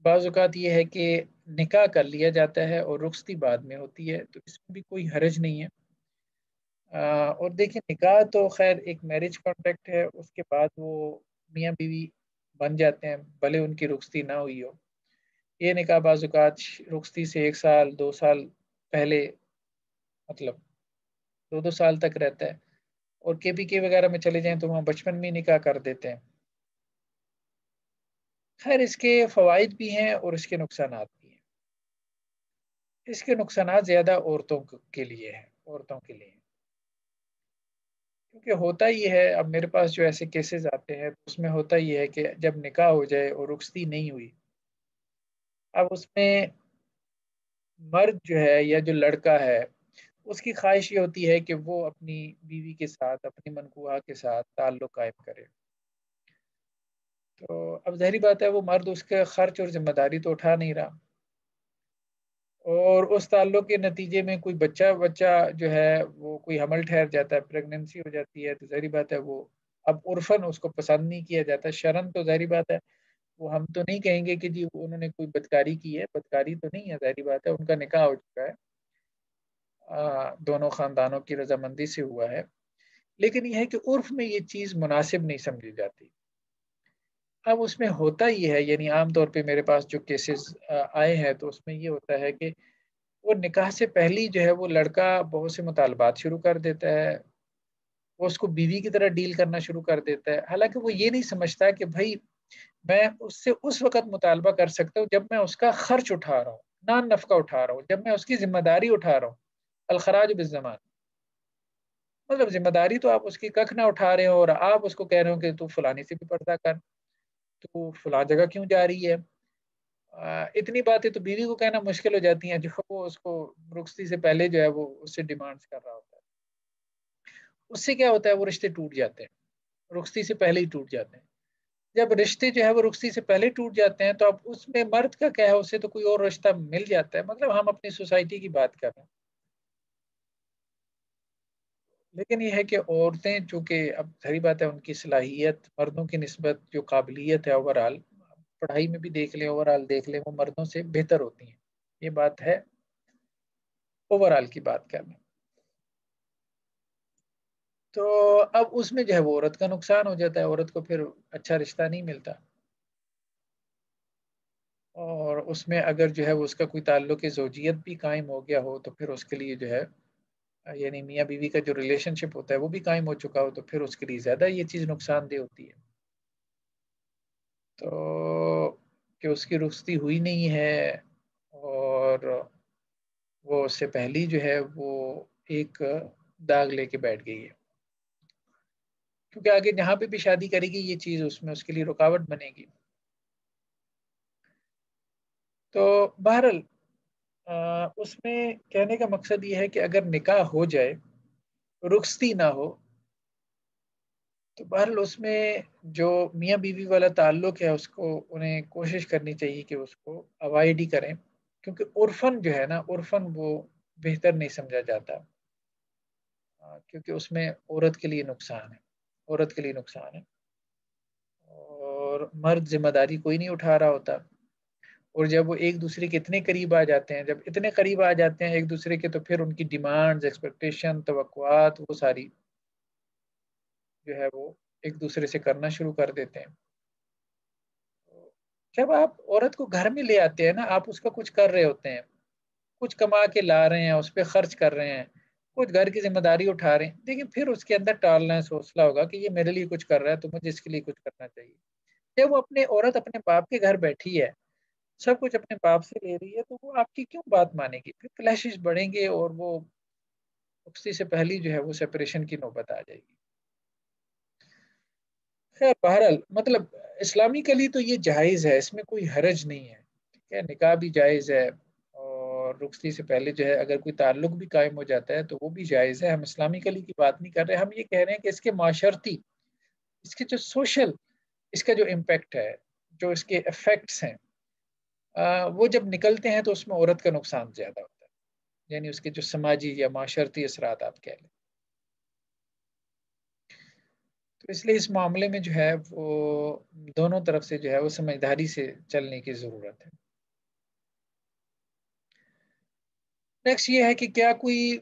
بعض اوقات یہ ہے کہ نکاح کر لیا جاتا ہے اور رخصتی بعد میں ہوتی ہے، تو اس میں بھی کوئی حرج نہیں ہے. اور دیکھیں، نکاح تو خیر ایک میرج کانٹریکٹ ہے، اس کے بعد وہ میاں بیوی بن جاتے ہیں بھلے ان کی رخصتی نہ ہوئی ہو. یہ نکاح بعض اوقات رخصتی سے 1 سال 2 سال پہلے، مطلب 2 2 سال تک رہتا ہے. اور کے پی کے وغیرہ میں چلے جائیں تو وہاں بچپن میں نکاح کر دیتے ہیں. خیر اس کے فوائد بھی ہیں اور اس کے نقصانات بھی ہیں. اس کے نقصانات زیادہ عورتوں کے لیے ہیں، عورتوں کے لیے. کیونکہ ہوتا یہ ہے، اب میرے پاس جو ایسے کیسز آتے ہیں اس میں ہوتا یہ ہے کہ جب نکاح ہو جائے اور رخصتی نہیں ہوئی، اب اس میں مرد جو ہے یا جو لڑکا ہے اس کی خواہش یہ ہوتی ہے کہ وہ اپنی بیوی کے ساتھ، اپنی منکوہا کے ساتھ تعلق قائم کرے. تو اب ظاہری بات ہے وہ مرد اس کا خرچ اور ذمہ داری تو اٹھا نہیں رہا، اور اس تعلق کے نتیجے میں کوئی بچہ جو ہے وہ کوئی حمل ٹھہر جاتا ہے، پریگننسی ہو جاتی ہے، تو ظاہری بات ہے وہ اب عرفن اس کو پسند نہیں کیا جاتا. شرن تو ظاہری بات ہے وہ ہم تو نہیں کہیں گے کہ جی انہوں نے کوئی بدکاری کی ہے، بدکاری تو نہیں ہے، ظاہری بات ہے ان کا نکاح ہو چکا ہے، دونوں خاندانوں کی رضامندی سے ہوا ہے. لیکن یہ ہے کہ عرف میں یہ چیز مناسب نہیں سمجھی جاتی. اب اس میں ہوتا یہ ہے، یعنی عام طور پہ میرے پاس جو کیسز آئے ہیں تو اس میں یہ ہوتا ہے کہ وہ نکاح سے پہلی جو ہے وہ لڑکا بہت سے مطالبات شروع کر دیتا ہے، وہ اس کو بیوی کی طرح ڈیل کرنا شروع کر دیتا ہے. حالانکہ وہ یہ نہیں سمجھتا کہ بھائی میں اس سے اس وقت مطالبہ کر سکتا ہوں جب میں اس کا خرچ اٹھا رہا ہوں، نان نفقہ اٹھا رہا ہوں، جب میں اس کی ذمہ داری اٹھا رہا ہوں. الخراج بالزمان، مطلب ذمہ داری تو آپ اس کی ککھ نہ اٹھا رہے ہو اور آپ اس کو کہہ رہے ہو کہ تو فلانی سے بھی پردہ کر، تو فلاں جگہ کیوں جا رہی ہے. اتنی باتیں تو بیوی کو کہنا مشکل ہو جاتی ہیں جو وہ اس کو رخصتی سے پہلے جو ہے وہ اس سے ڈیمانڈز کر رہا ہوتا ہے. اس سے کیا ہوتا ہے وہ رشتے ٹوٹ جاتے ہیں، رخصتی سے پہلے ہی ٹوٹ جاتے ہیں. جب رشتے جو ہے وہ رخصتی سے پہلے ٹوٹ جاتے ہیں تو اب اس میں مرد کا کیا ہے، اسے تو کوئی اور رشتہ مل جاتا ہے. مطلب ہم اپنی سوسائٹی کی بات کر رہے ہیں. لیکن یہ ہے کہ عورتیں چونکہ اب ظاہری بات ہے ان کی صلاحیت مردوں کی نسبت جو قابلیت ہے اوور آل، پڑھائی میں بھی دیکھ لیں، اوور آل دیکھ لیں، وہ مردوں سے بہتر ہوتی ہیں. یہ بات ہے، اوور آل کی بات کر لیں. تو اب اس میں جو ہے وہ عورت کا نقصان ہو جاتا ہے، عورت کو پھر اچھا رشتہ نہیں ملتا. اور اس میں اگر جو ہے وہ اس کا کوئی تعلق زوجیت بھی قائم ہو گیا ہو تو پھر اس کے لیے جو ہے، یعنی میاں بیوی کا جو ریلیشن شپ ہوتا ہے وہ بھی قائم ہو چکا ہو، تو پھر اس کے لیے زیادہ یہ چیز نقصان دہ ہوتی ہے. تو کہ اس کی رخصتی ہوئی نہیں ہے اور وہ اس سے پہلی جو ہے وہ ایک داغ لے کے بیٹھ گئی ہے، کیونکہ آگے جہاں پہ بھی شادی کرے گی یہ چیز اس میں اس کے لیے رکاوٹ بنے گی. تو بہرحال اس میں کہنے کا مقصد یہ ہے کہ اگر نکاح ہو جائے، رخصتی نہ ہو، تو بہرحال اس میں جو میاں بیوی والا تعلق ہے اس کو انہیں کوشش کرنی چاہیے کہ اس کو اوائڈ ہی کریں، کیونکہ عرفن جو ہے نا، عرفن وہ بہتر نہیں سمجھا جاتا. کیونکہ اس میں عورت کے لیے نقصان ہے، عورت کے لیے نقصان ہے، اور مرد ذمہ داری کوئی نہیں اٹھا رہا ہوتا. اور جب وہ ایک دوسرے کے اتنے قریب آ جاتے ہیں، جب اتنے قریب آ جاتے ہیں ایک دوسرے کے، تو پھر ان کی ڈیمانڈز، ایکسپیکٹیشن، توقعات، وہ ساری جو ہے وہ ایک دوسرے سے کرنا شروع کر دیتے ہیں. جب آپ عورت کو گھر میں لے آتے ہیں نا، آپ اس کا کچھ کر رہے ہوتے ہیں، کچھ کما کے لا رہے ہیں، اس پہ خرچ کر رہے ہیں، کچھ گھر کی ذمہ داری اٹھا رہے ہیں، لیکن پھر اس کے اندر ٹالنا ہے، سوچنا ہوگا کہ یہ میرے لیے کچھ کر رہا ہے تو مجھے اس کے لیے کچھ کرنا چاہیے. جب وہ عورت اپنے باپ کے گھر بیٹھی ہے، سب کچھ اپنے باپ سے لے رہی ہے، تو وہ آپ کی کیوں بات مانے گی؟ پھر کلیشز بڑھیں گے اور وہ رخصتی سے پہلی جو ہے وہ سیپریشن کی نوبت آ جائے گی۔ خیر بہرحال مطلب اسلامically تو یہ جائز ہے، اس میں کوئی حرج نہیں ہے، ٹھیک ہے، نکاح بھی جائز ہے، اور رخصتی سے پہلے جو ہے اگر کوئی تعلق بھی قائم ہو جاتا ہے تو وہ بھی جائز ہے۔ ہم اسلامically کی بات نہیں کر رہے، ہم یہ کہہ رہے ہیں کہ اس کے معاشرتی، اس کے جو سوشل، اس کا جو امپیکٹ ہے، جو اس کے افیکٹس ہیں، وہ جب نکلتے ہیں تو اس میں عورت کا نقصان زیادہ ہوتا ہے، یعنی اس کے جو سماجی یا معاشرتی اثرات آپ کہہ لیں۔ تو اس لیے اس معاملے میں جو ہے وہ دونوں طرف سے جو ہے وہ سمجھداری سے چلنے کی ضرورت ہے۔ نیکسٹ یہ ہے کہ کیا کوئی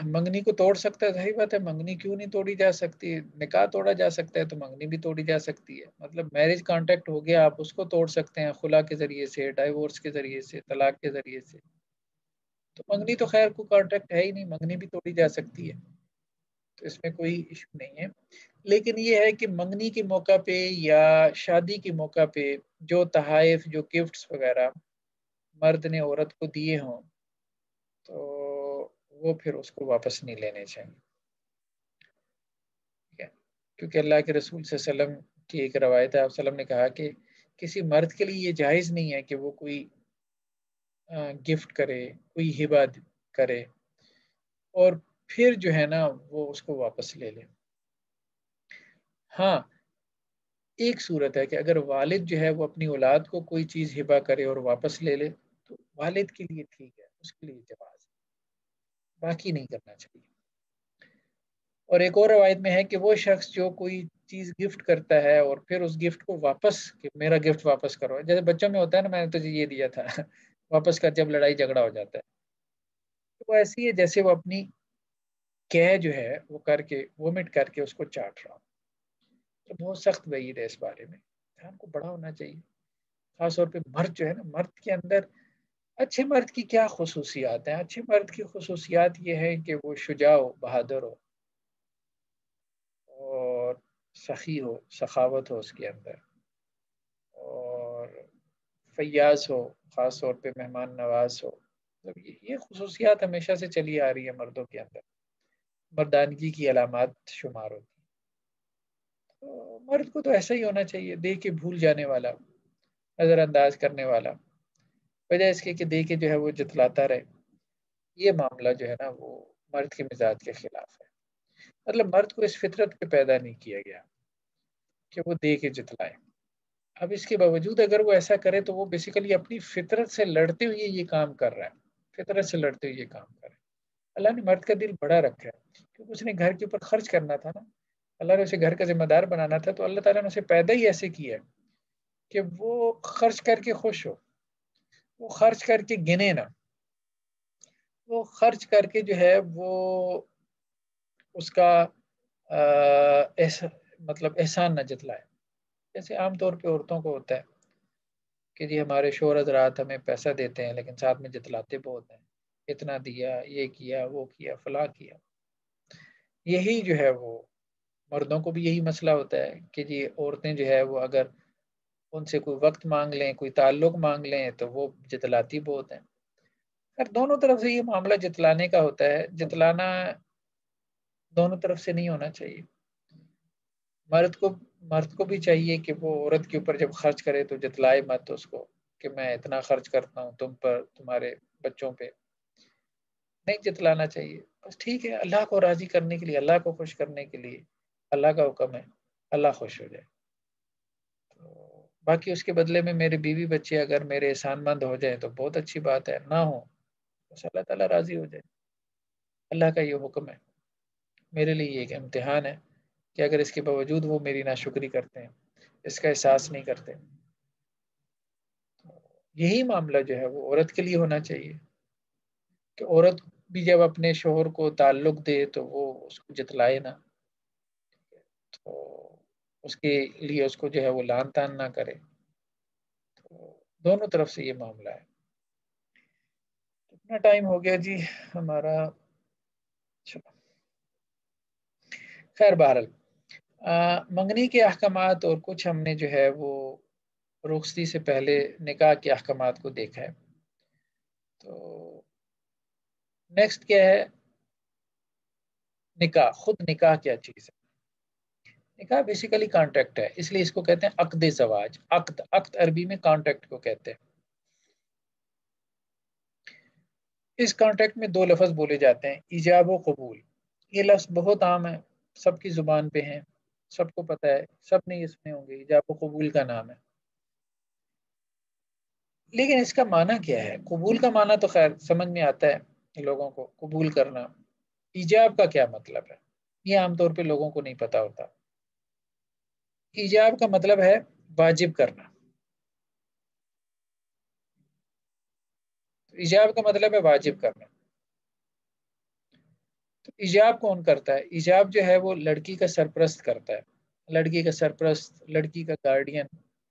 منگنی کو توڑ سکتا ہے؟ صحیح بات ہے، منگنی کیوں نہیں توڑی جا سکتی؟ نکاح توڑا جا سکتا ہے تو منگنی بھی توڑی جا سکتی ہے۔ مطلب میرج کانٹیکٹ ہو گیا، آپ اس کو توڑ سکتے ہیں خلا کے ذریعے سے، ڈائیورس کے ذریعے سے، طلاق کے ذریعے سے۔ تو منگنی تو خیر کوئی کانٹیکٹ ہے ہی نہیں، منگنی بھی توڑی جا سکتی ہے، تو اس میں کوئی ایشو نہیں ہے۔ لیکن یہ ہے کہ منگنی کے موقع پہ یا شادی کے موقع پہ جو تحائف، جو گفٹس وغیرہ مرد نے عورت کو دیے ہوں تو وہ پھر اس کو واپس نہیں لینے چاہیے، ٹھیک ہے؟ کیونکہ اللہ کے رسول صلی اللہ علیہ وسلم کی ایک روایت ہے، آپ وسلم نے کہا کہ کسی مرد کے لیے یہ جائز نہیں ہے کہ وہ کوئی گفٹ کرے، کوئی ہبہ کرے اور پھر جو ہے نا وہ اس کو واپس لے لے۔ ہاں، ایک صورت ہے کہ اگر والد جو ہے وہ اپنی اولاد کو کوئی چیز ہبہ کرے اور واپس لے لے تو والد کے لیے ٹھیک ہے، اس کے لیے جواز ہے، باقی نہیں کرنا چاہیے۔ اور ایک اور روایت میں ہے کہ وہ شخص جو کوئی چیز گفٹ کرتا ہے اور پھر اس گفٹ کو واپس، کہ میرا گفٹ واپس کرو، جیسے بچوں میں ہوتا ہے نا، میں نے تجھے یہ دیا تھا واپس کر، جب لڑائی جھگڑا ہو جاتا ہے، تو وہ ایسی ہے جیسے وہ اپنی کہہ جو ہے وہ کر کے وومٹ کر کے اس کو چاٹ رہا ہوں۔ تو بہت سخت وعید ہے اس بارے میں، انسان کو بڑا ہونا چاہیے، خاص طور پہ مرد جو ہے نا، مرد کے اندر اچھے مرد کی کیا خصوصیات ہیں؟ اچھے مرد کی خصوصیات یہ ہے کہ وہ شجاع ہو، بہادر ہو، اور سخی ہو، سخاوت ہو اس کے اندر، اور فیاض ہو، خاص طور پہ مہمان نواز ہو۔ مطلب یہ خصوصیات ہمیشہ سے چلی آ رہی ہے مردوں کے اندر، مردانگی کی علامات شمار ہوتی ہیں۔ تو مرد کو تو ایسا ہی ہونا چاہیے، دے کے بھول جانے والا، نظر انداز کرنے والا، وجہ اس کے کہ دے کے جو ہے وہ جتلاتا رہے۔ یہ معاملہ جو ہے نا وہ مرد کے مزاج کے خلاف ہے۔ مطلب مرد کو اس فطرت پہ پیدا نہیں کیا گیا کہ وہ دے کے جتلائے۔ اب اس کے باوجود اگر وہ ایسا کرے تو وہ بیسیکلی اپنی فطرت سے لڑتے ہوئے یہ کام کر رہا ہے، فطرت سے لڑتے ہوئے یہ کام کر رہا ہے۔ اللہ نے مرد کا دل بڑا رکھا ہے کیونکہ اس نے گھر کے اوپر خرچ کرنا تھا نا، اللہ نے اسے گھر کا ذمہ دار بنانا تھا، تو اللہ تعالیٰ نے اسے پیدا ہی ایسے کیا ہے کہ وہ خرچ کر کے خوش ہو، وہ خرچ کر کے گنے نا، وہ خرچ کر کے جو ہے وہ اس کا مطلب احسان نہ جتلائے۔ جیسے عام طور پہ عورتوں کو ہوتا ہے کہ جی ہمارے شوہر حضرات ہمیں پیسہ دیتے ہیں لیکن ساتھ میں جتلاتے بہت ہیں، اتنا دیا، یہ کیا، وہ کیا، فلاں کیا۔ یہی جو ہے وہ مردوں کو بھی یہی مسئلہ ہوتا ہے کہ جی عورتیں جو ہے وہ اگر ان سے کوئی وقت مانگ لیں، کوئی تعلق مانگ لیں تو وہ جتلاتی بہت ہیں۔ خیر دونوں طرف سے یہ معاملہ جتلانے کا ہوتا ہے، جتلانا دونوں طرف سے نہیں ہونا چاہیے۔ مرد کو مرد کو بھی چاہیے کہ وہ عورت کے اوپر جب خرچ کرے تو جتلائے مت اس کو کہ میں اتنا خرچ کرتا ہوں تم پر، تمہارے بچوں پہ، نہیں جتلانا چاہیے۔ بس ٹھیک ہے، اللہ کو راضی کرنے کے لیے، اللہ کو خوش کرنے کے لیے اللہ کا حکم ہے، اللہ خوش ہو جائے۔ تو باقی اس کے بدلے میں میرے بیوی بچے اگر میرے احسان مند ہو جائیں تو بہت اچھی بات ہے، نہ ہو بس اللہ تعالیٰ راضی ہو جائے۔ اللہ کا یہ حکم ہے، میرے لیے یہ ایک امتحان ہے کہ اگر اس کے باوجود وہ میری ناشکری کرتے ہیں، اس کا احساس نہیں کرتے، یہی معاملہ جو ہے وہ عورت کے لیے ہونا چاہیے کہ عورت بھی جب اپنے شوہر کو تعلق دے تو وہ اس کو جتلائے نا، تو اس کے لیے اس کو جو ہے وہ لان تان نہ کرے۔ تو دونوں طرف سے یہ معاملہ ہے۔ کتنا ٹائم ہو گیا جی ہمارا؟ چلو خیر بہرحال منگنی کے احکامات اور کچھ ہم نے جو ہے وہ رخصتی سے پہلے نکاح کے احکامات کو دیکھا ہے. تو نیکسٹ کیا ہے؟ نکاح. خود نکاح کیا چیز ہے؟ نکاح بیسیکلی کانٹریکٹ ہے، اس لیے اس کو کہتے ہیں عقد زواج. عقد، عقد عربی میں کانٹریکٹ کو کہتے ہیں. اس کانٹریکٹ میں دو لفظ بولے جاتے ہیں، ایجاب و قبول. یہ لفظ بہت عام ہے، سب کی زبان پہ ہیں، سب کو پتہ ہے، سب نے یہ سنے ہوں گے. ایجاب و قبول کا نام ہے. لیکن اس کا معنی کیا ہے؟ قبول کا معنی تو خیر سمجھ میں آتا ہے لوگوں کو، قبول کرنا. ایجاب کا کیا مطلب ہے؟ یہ عام طور پہ لوگوں کو نہیں پتا ہوتا. ایجاب کا مطلب ہے واجب کرنا. ایجاب کا مطلب ہے واجب کرنا. تو ایجاب کون کرتا ہے؟ ایجاب جو ہے وہ لڑکی کا سرپرست کرتا ہے. لڑکی کا سرپرست، لڑکی کا گارڈین،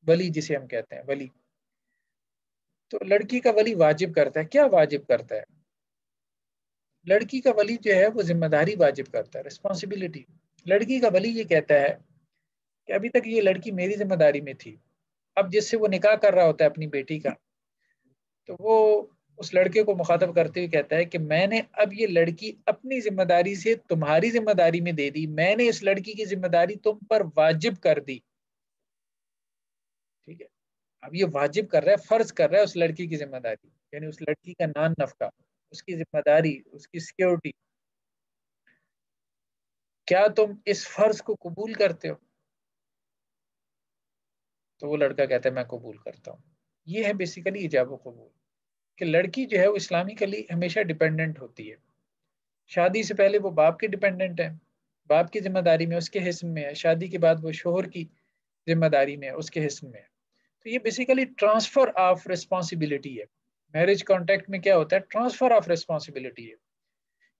ولی جسے ہم کہتے ہیں، ولی. تو لڑکی کا ولی واجب کرتا ہے. کیا واجب کرتا ہے؟ لڑکی کا ولی جو ہے وہ ذمہ داری واجب کرتا ہے، رسپانسبلٹی. لڑکی کا ولی یہ کہتا ہے کہ ابھی تک یہ لڑکی میری ذمہ داری میں تھی، اب جس سے وہ نکاح کر رہا ہوتا ہے اپنی بیٹی کا، تو وہ اس لڑکے کو مخاطب کرتے ہوئے کہتا ہے کہ میں نے اب یہ لڑکی اپنی ذمہ داری سے تمہاری ذمہ داری میں دے دی، میں نے اس لڑکی کی ذمہ داری تم پر واجب کر دی. ٹھیک ہے، اب یہ واجب کر رہا ہے، فرض کر رہا ہے اس لڑکی کی ذمہ داری، یعنی اس لڑکی کا نان نفقہ، اس کی ذمہ داری، اس کی سیکیورٹی. کیا تم اس فرض کو قبول کرتے ہو؟ تو وہ لڑکا کہتا ہے میں قبول کرتا ہوں. یہ ہے بیسیکلی ایجاب و قبول. کہ لڑکی جو ہے وہ اسلامکلی ہمیشہ ڈیپینڈنٹ ہوتی ہے. شادی سے پہلے وہ باپ کے ڈیپینڈنٹ ہے، باپ کی ذمہ داری میں، اس کے حصے میں ہے. شادی کے بعد وہ شوہر کی ذمہ داری میں ہے، اس کے حصے میں ہے. تو یہ بیسیکلی ٹرانسفر آف ریسپانسبلٹی ہے. میرج کانٹریکٹ میں کیا ہوتا ہے؟ ٹرانسفر آف ریسپانسبلٹی ہے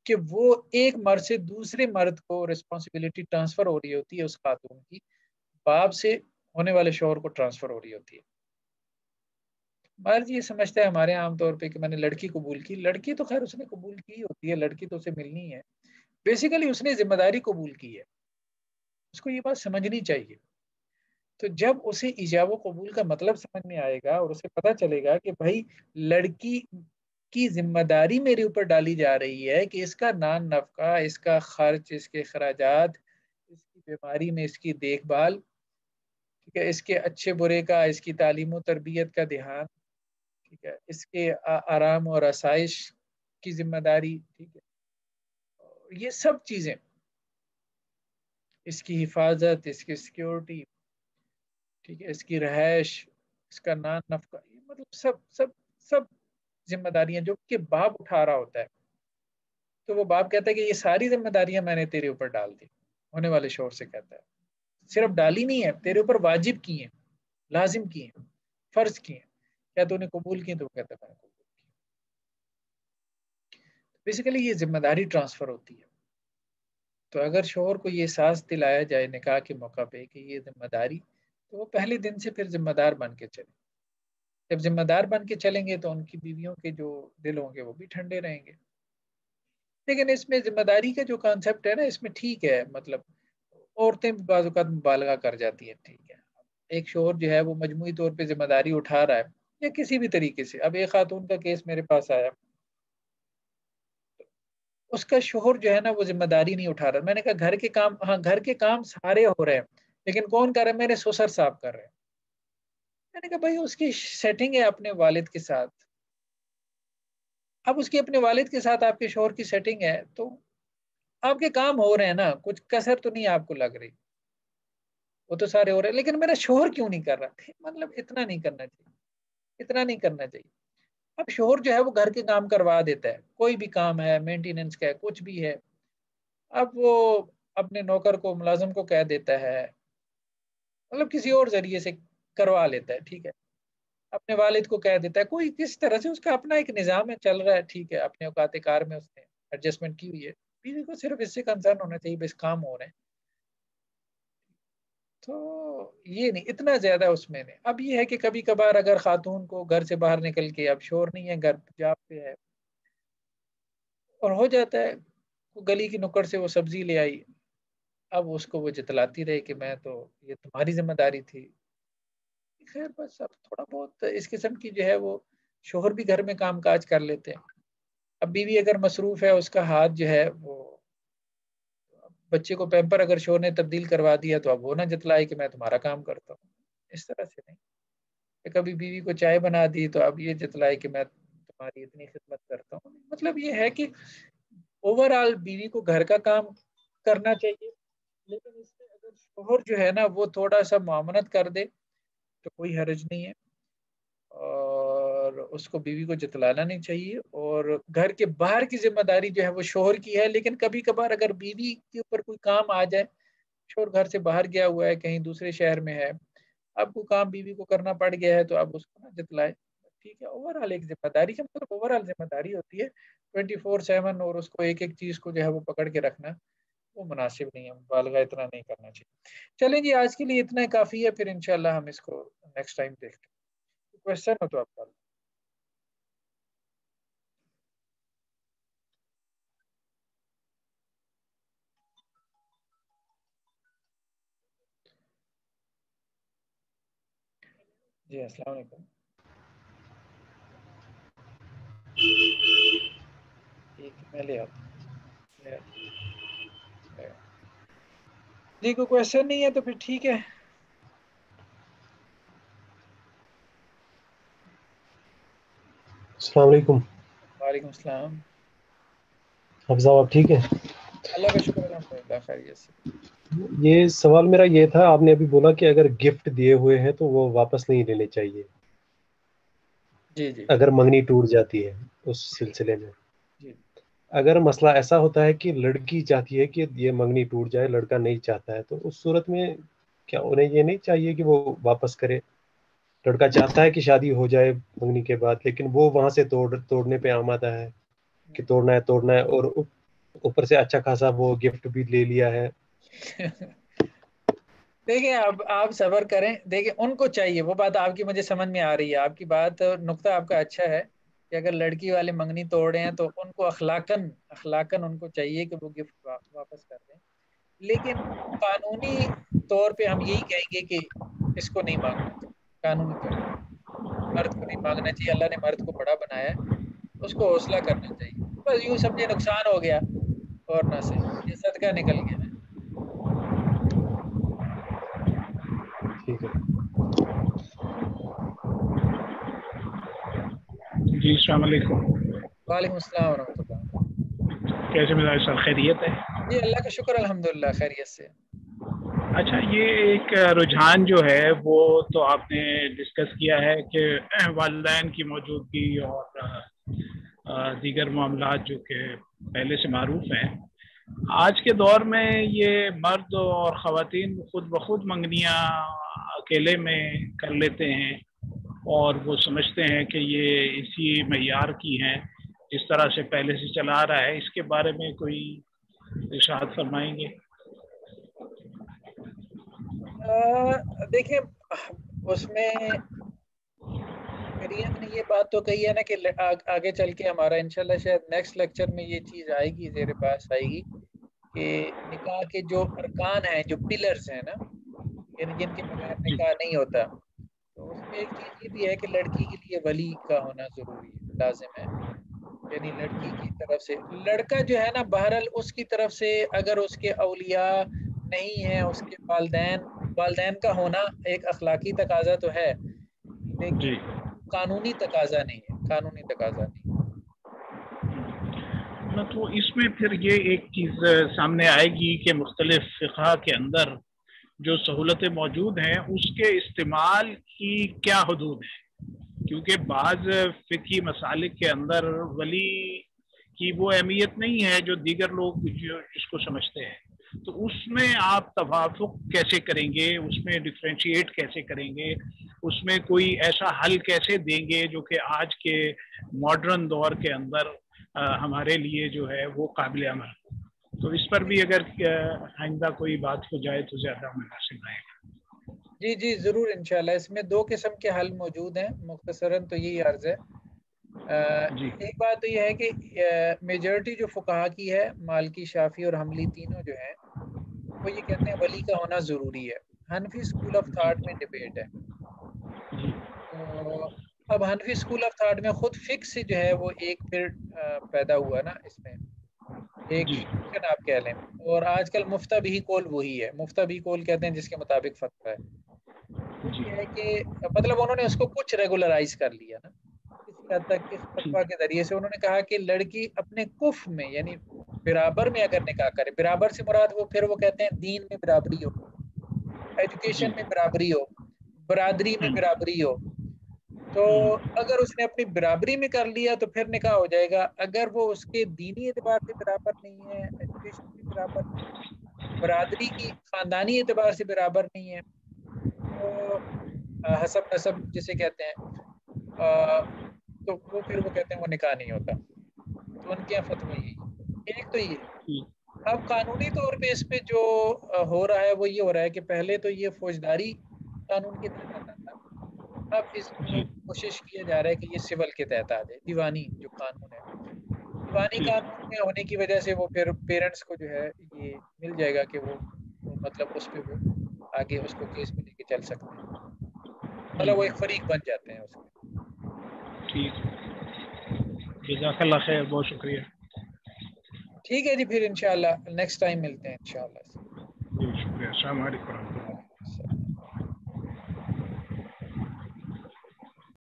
کہ وہ ایک مرد سے دوسرے مرد کو ریسپانسبلٹی ٹرانسفر ہو رہی ہوتی ہے، اس خاتون کی باپ سے ہونے والے شوہر کو ٹرانسفر ہو رہی ہوتی ہے. مرد یہ سمجھتا ہے ہمارے عام طور پہ کہ میں نے لڑکی قبول کی. لڑکی تو خیر اس نے قبول کی ہوتی ہے، لڑکی تو اسے ملنی ہے. بیسیکلی اس نے ذمہ داری قبول کی ہے، اس کو یہ بات سمجھنی چاہیے. تو جب اسے ایجاب و قبول کا مطلب سمجھ میں آئے گا اور اسے پتہ چلے گا کہ بھائی لڑکی کی ذمہ داری میرے اوپر ڈالی جا رہی ہے کہ اس کا نان نفقہ، اس کا خرچ، اس کے اخراجات، اس کی بیماری میں اس کی دیکھ بھال، ٹھیک ہے، اس کے اچھے برے کا، اس کی تعلیم و تربیت کا دھیان، ٹھیک ہے، اس کے آرام اور آسائش کی ذمہ داری، ٹھیک ہے، یہ سب چیزیں، اس کی حفاظت، اس کی سیکیورٹی، ٹھیک ہے، اس کی رہائش، اس کا نان نفقہ، مطلب سب سب سب ذمہ داریاں جو کہ باپ اٹھا رہا ہوتا ہے. تو وہ باپ کہتا ہے کہ یہ ساری ذمہ داریاں میں نے تیرے اوپر ڈال دی. ہونے والے شوہر سے کہتا ہے صرف ڈالی نہیں ہے، تیرے اوپر واجب کی ہیں، لازم کی ہیں، فرض کی ہیں. کیا تو نے قبول کی؟ تو وہ کہتا ہے میں نے قبول کی. بیسیکلی یہ ذمہ داری ٹرانسفر ہوتی ہے. تو اگر شوہر کو یہ احساس دلایا جائے نکاح کے موقع پہ کہ یہ ذمہ داری، تو وہ پہلے دن سے پھر ذمہ دار بن کے چلیں. جب ذمہ دار بن کے چلیں گے تو ان کی بیویوں کے جو دل ہوں گے وہ بھی ٹھنڈے رہیں گے. لیکن اس میں ذمہ داری کا جو کانسیپٹ ہے نا، اس میں ٹھیک ہے، مطلب عورتیں بعض اوقات مبالغہ کر جاتی ہیں. ٹھیک ہے، ایک شوہر جو ہے وہ مجموعی طور پہ ذمہ داری اٹھا رہا ہے یا کسی بھی طریقے سے. اب ایک خاتون کا کیس میرے پاس آیا، اس کا شوہر جو ہے نا وہ ذمہ داری نہیں اٹھا رہا. میں نے کہا گھر کے کام، ہاں گھر کے کام سارے ہو رہے ہیں، لیکن کون کر رہا ہے؟ میرے سسر صاحب کر رہے ہیں. میں نے کہا بھائی اس کی سیٹنگ ہے اپنے والد کے ساتھ. اب اس کی اپنے والد کے ساتھ آپ کے شوہر کی سیٹنگ ہے تو آپ کے کام ہو رہے ہیں نا، کچھ کسر تو نہیں آپ کو لگ رہی. وہ تو سارے ہو رہے ہیں، لیکن میرا شوہر کیوں نہیں کر رہا؟ مطلب اتنا نہیں کرنا چاہیے، اتنا نہیں کرنا چاہیے. اب شوہر جو ہے وہ گھر کے کام کروا دیتا ہے، کوئی بھی کام ہے، مینٹیننس کا ہے، کچھ بھی ہے. اب وہ اپنے نوکر کو، ملازم کو کہہ دیتا ہے، مطلب کسی اور ذریعے سے کروا لیتا ہے، ٹھیک ہے، اپنے والد کو کہہ دیتا ہے، کوئی کس طرح سے اس کا اپنا ایک نظام ہے، چل رہا ہے، ٹھیک ہے، اپنے اوقات کار میں اس نے ایڈجسٹمنٹ کی ہوئی ہے. بیوی کو صرف اس سے کنسرن ہونا چاہیے بس کام ہو رہے ہیں. تو یہ نہیں اتنا زیادہ اس میں نہیں. اب یہ ہے کہ کبھی کبھار اگر خاتون کو گھر سے باہر نکل کے، اب شور نہیں ہے، گھر جاب پہ ہے، اور ہو جاتا ہے گلی کی نکڑ سے وہ سبزی لے آئی، اب اس کو وہ جتلاتی رہے کہ میں تو یہ تمہاری ذمہ داری تھی. خیر بس اب تھوڑا بہت اس قسم کی جو ہے وہ شوہر بھی گھر میں کام کاج کر لیتے ہیں. اب بیوی اگر مصروف ہے اس کا ہاتھ جو ہے وہ بچے کو پیمپر اگر شوہر نے تبدیل کروا دیا تو اب وہ نہ جتلائے کہ میں تمہارا کام کرتا ہوں. اس طرح سے نہیں. کبھی بیوی کو چائے بنا دی تو اب یہ جتلائے کہ میں تمہاری اتنی خدمت کرتا ہوں. مطلب یہ ہے کہ اوور آل بیوی کو گھر کا کام کرنا چاہیے، لیکن اس میں اگر شوہر جو ہے نا وہ تھوڑا سا معاونت کر دے تو کوئی حرج نہیں ہے، اور اس کو بیوی کو جتلانا نہیں چاہیے. اور گھر کے باہر کی ذمہ داری جو ہے وہ شوہر کی ہے، لیکن کبھی کبھار اگر بیوی کے اوپر کوئی کام آ جائے، شوہر گھر سے باہر گیا ہوا ہے کہیں دوسرے شہر میں ہے، اب کو کام بیوی کو کرنا پڑ گیا ہے تو اب اس کو نہ جتلائے. ٹھیک ہے، اوور آل ایک ذمہ داری کا مطلب اوور آل ذمہ داری ہوتی ہے 24/7، اور اس کو ایک ایک چیز کو جو ہے وہ پکڑ کے رکھنا وہ مناسب نہیں ہے. مبالغہ اتنا نہیں کرنا چاہیے. چلیں جی، آج کے لیے اتنا کافی ہے، پھر انشاءاللہ ہم اس کو نیکسٹ ٹائم دیکھتے ہیں. کوشچن ہو تو آپ کا. جی السلام علیکم. ٹھیک ہے، میں لے آتا ہوں. جی کوئی کوشچن نہیں ہے تو پھر ٹھیک ہے. السلام علیکم. وعلیکم السلام. حافظ صاحب آپ ٹھیک ہے؟ اللہ کا شکر الحمدللہ خیریت سے. یہ سوال میرا یہ تھا، آپ نے ابھی بولا کہ اگر گفٹ دیے ہوئے ہیں تو وہ واپس نہیں لینے چاہیے جی جی اگر منگنی ٹوٹ جاتی ہے اس سلسلے میں. جی. اگر مسئلہ ایسا ہوتا ہے کہ لڑکی چاہتی ہے کہ یہ منگنی ٹوٹ جائے، لڑکا نہیں چاہتا ہے، تو اس صورت میں کیا انہیں یہ نہیں چاہیے کہ وہ واپس کرے؟ لڑکا چاہتا ہے کہ شادی ہو جائے منگنی کے بعد، لیکن وہ وہاں سے توڑنے پہ آمادہ ہے کہ توڑنا ہے، اور اوپر سے اچھا خاصا وہ گفٹ بھی لے لیا ہے. دیکھیں اب آپ صبر کریں. دیکھیں ان کو چاہیے، وہ بات آپ کی مجھے سمجھ میں آ رہی ہے. آپ کی بات نقطہ آپ کا اچھا ہے کہ اگر لڑکی والے منگنی توڑے ہیں تو ان کو اخلاقاً ان کو چاہیے کہ وہ گفٹ واپس کر دیں. لیکن قانونی طور پہ ہم یہی کہیں گے کہ اس کو نہیں مانگنا چاہیے. قانونی طور پہ مرد کو نہیں مانگنا چاہیے. اللہ نے مرد کو بڑا بنایا ہے، اس کو حوصلہ کرنا چاہیے. بس یوں سمجھے نقصان ہو گیا اور نہ سے یہ صدقہ نکل گیا. ٹھیک ہے. جی السلام علیکم. وعلیکم السلام ورحمۃ اللہ. کیسے مزاج سر، خیریت ہے؟ جی اللہ کا شکر الحمدللہ خیریت سے. اچھا، یہ ایک رجحان جو ہے وہ تو آپ نے ڈسکس کیا ہے کہ والدین کی موجودگی اور دیگر معاملات جو کہ پہلے سے معروف ہیں. آج کے دور میں یہ مرد اور خواتین خود بخود منگنیاں اکیلے میں کر لیتے ہیں، اور وہ سمجھتے ہیں کہ یہ اسی معیار کی ہیں جس طرح سے پہلے سے چلا آ رہا ہے. اس کے بارے میں کوئی ارشاد فرمائیں گے؟ دیکھیں اس میں شریعت نے یہ بات تو کہی ہے نا کہ آگے چل کے ہمارا انشاءاللہ شاید نیکسٹ لیکچر میں یہ چیز آئے گی، زیر بحث آئے گی کہ نکاح کے جو ارکان ہیں، جو پلرز ہیں نا، یعنی جن کے بغیر جی نکاح نہیں ہوتا، تو اس میں ایک چیز یہ بھی ہے کہ لڑکی کے لیے ولی کا ہونا ضروری ہے، لازم ہے. یعنی لڑکی کی طرف سے لڑکا جو ہے نا، بہرحال اس کی طرف سے اگر اس کے اولیاء نہیں ہیں، اس کے والدین کا ہونا ایک اخلاقی تقاضا تو ہے، جی. لیکن قانونی تقاضا نہیں ہے. قانونی تقاضا نہیں. تو اس میں پھر یہ ایک چیز سامنے آئے گی کہ مختلف فقہ کے اندر جو سہولتیں موجود ہیں اس کے استعمال کی کیا حدود ہیں، کیونکہ بعض فقہی مسالک کے اندر ولی کی وہ اہمیت نہیں ہے جو دیگر لوگ اس کو سمجھتے ہیں. تو اس میں آپ توافق کیسے کریں گے، اس میں ڈفرینشیٹ کیسے کریں گے، اس میں کوئی ایسا حل کیسے دیں گے جو کہ آج کے ماڈرن دور کے اندر ہمارے لیے جو ہے وہ قابل عمل ہو؟ تو اس پر بھی اگر آئندہ کوئی بات ہو جائے تو زیادہ مناسب رہے گا. جی جی ضرور انشاءاللہ. اس میں دو قسم کے حل موجود ہیں، مختصراً تو یہی عرض ہے. جی ایک بات تو یہ ہے کہ میجورٹی جو فقہا کی ہے، مالکی، شافعی اور حنبلی تینوں جو ہیں، وہ یہ کہتے ہیں ولی کا ہونا ضروری ہے. حنفی اسکول آف تھاٹ میں ڈبیٹ ہے. تو اب حنفی اسکول آف تھاٹ میں خود فکس جو ہے وہ ایک پھر پیدا ہوا نا اس میں ایک فکشن آپ کہہ لیں. اور آج کل مفتہ بھی قول وہی ہے. مفتہ بھی قول کہتے ہیں جس کے مطابق فتویٰ ہے. وہ یہ ہے کہ مطلب انہوں نے اس کو کچھ ریگولرائز کر لیا نا کسی حد تک اس فتویٰ کے ذریعے سے. انہوں نے کہا کہ لڑکی اپنے کف میں یعنی برابر میں اگر نکاح کرے, برابر سے مراد وہ پھر وہ کہتے ہیں دین میں برابری ہو, ایجوکیشن میں برابری ہو, برادری میں برابری ہو. تو اگر اس نے اپنی برابری میں کر لیا تو پھر نکاح ہو جائے گا. اگر وہ اس کے دینی اعتبار سے برابر نہیں ہے, ایجوکیشن سے برابر نہیں ہے, برادری کی خاندانی اعتبار سے برابر نہیں ہے, تو حسب نسب جسے کہتے ہیں, تو وہ پھر وہ کہتے ہیں وہ نکاح نہیں ہوتا. تو ان کے یہاں فتویٰ یہی ہے. ایک تو یہ اب قانونی طور پہ اس پہ جو ہو رہا ہے وہ یہ ہو رہا ہے کہ پہلے تو یہ فوجداری قانون کے تحت آتا تھا, اب اس کو کوشش کیا جا رہا ہے کہ یہ سول کے تحت آ جائے. دیوانی جو قانون ہے, دیوانی قانون میں ہونے کی وجہ سے وہ پھر پیرنٹس کو جو ہے یہ مل جائے گا کہ وہ مطلب اس پہ وہ آگے اس کو کیس میں لے کے چل سکتے ہیں, مطلب وہ ایک فریق بن جاتے ہیں اس میں. ٹھیک, جزاک اللہ خیر, بہت شکریہ. ٹھیک ہے جی, پھر انشاءاللہ نیکسٹ ٹائم ملتے ہیں انشاءاللہ. شکریہ. السلام علیکم ورحمۃ اللہ.